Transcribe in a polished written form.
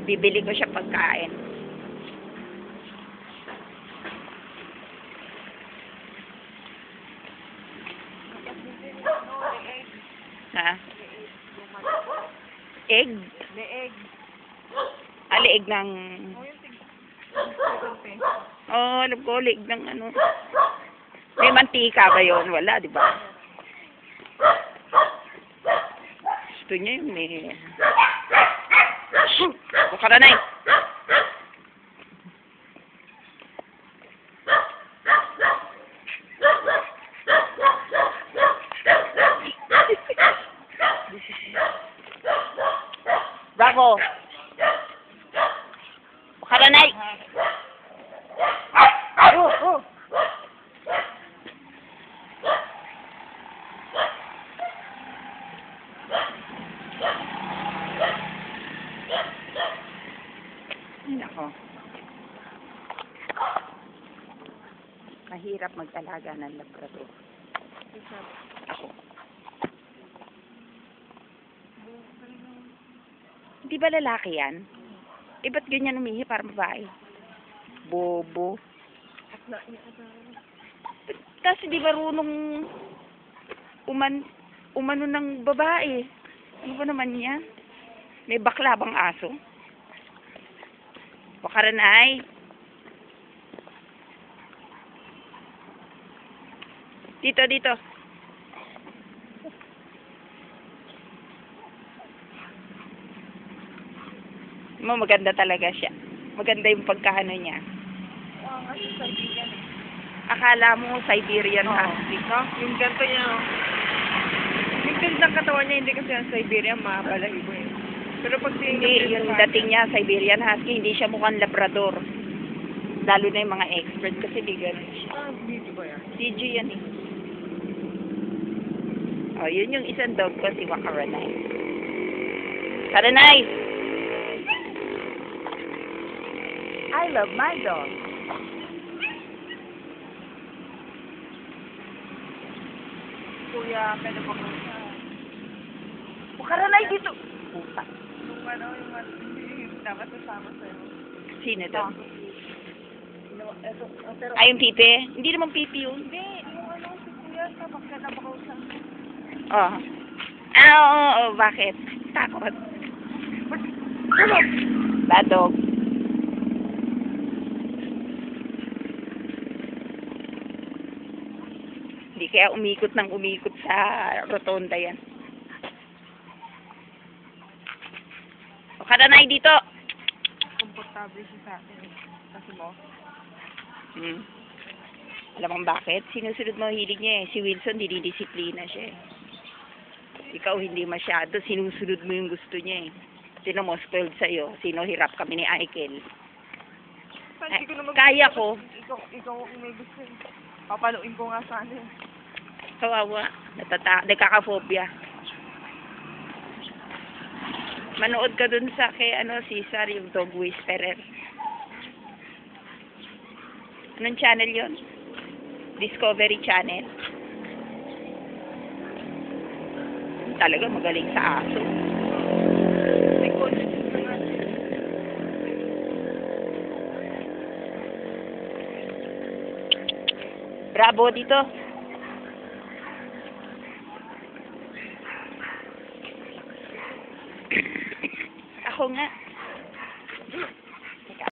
Bibili ko siya pagkain. Ha? Egg? Leeg. Leeg ng... Oo, alam ko, leeg ng ano. May mantika ba yun? Wala, di ba? Gusto niya yun eh. Buka na eh. Bravo! Buka na eh. Oh. Nako. Mahirap mag-alaga ng Labrador. Ako. Di ba lalaki yan? Eh, ba't ganyan umihi para babae? Bobo. Kasi di ba runong umano ng babae? Ano ba naman yan? May bakla bang aso? Pakaranay. Dito. Maganda talaga siya. Maganda yung pagkahano niya. Oo, nga sa Siberian eh. Akala mo Siberian Husky. No? Yung ganito niya, no? Yung gandang katawan niya, hindi kasi ang Siberian, mabalahibo eh. Pero pag Hindi, yung dating niya, Siberian Husky, hindi siya mukhang Labrador. Lalo na yung mga expert kasi di ganun siya. Dito ba yan? CG yan eh. Oh, yun yung isang dog ko, si Wakaranay. Karanay! I love my dog. Kuya, pwede ba ko siya? Wakaranay dito! Puta. Yung hindi dapat kasama sa'yo. Sino doon? Pero, Ay, yung pipi? Hindi naman pipi yun. hindi, yung ano, si Kuya, kapag kanabaw siya. Oh. Oo, bakit? Takot. Bad dog. Hindi kaya umikot sa rotonda yan. O, Karanay dito. Komportable siya sa akin. Kasi mo? Alam mo bakit? Sinusunod mo hilig niya eh. Si Wilson, dinidisiplina siya eh. Ikaw hindi masyado. Sinusunod mo yung gusto niya eh. Sino mo spoiled sa'yo? Sino hirap kami ni Aikel? Hindi ko naman Kaya ko. Ikaw ang may gusto eh. Papaluin ko nga sana eh. Kawawa. Nakaka-phobia. Manood ka dun sa kay Cesar, yung Dog Whisperer. Anong channel yon? Discovery Channel. Talaga magaling sa aso. May conscious na nga. Bravo dito. Ako nga.